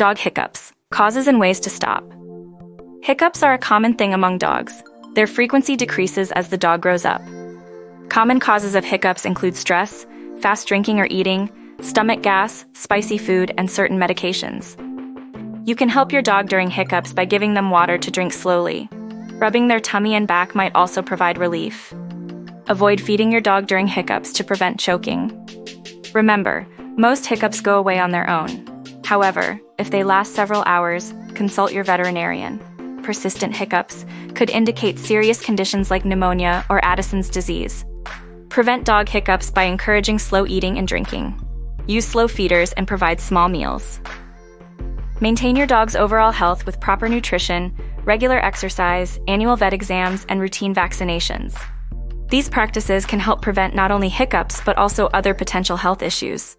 Dog hiccups. Causes and ways to stop. Hiccups are a common thing among dogs. Their frequency decreases as the dog grows up. Common causes of hiccups include stress, fast drinking or eating, stomach gas, spicy food, and certain medications. You can help your dog during hiccups by giving them water to drink slowly. Rubbing their tummy and back might also provide relief. Avoid feeding your dog during hiccups to prevent choking. Remember, most hiccups go away on their own. However, if they last several hours, consult your veterinarian. Persistent hiccups could indicate serious conditions like pneumonia or Addison's disease. Prevent dog hiccups by encouraging slow eating and drinking. Use slow feeders and provide small meals. Maintain your dog's overall health with proper nutrition, regular exercise, annual vet exams, and routine vaccinations. These practices can help prevent not only hiccups but also other potential health issues.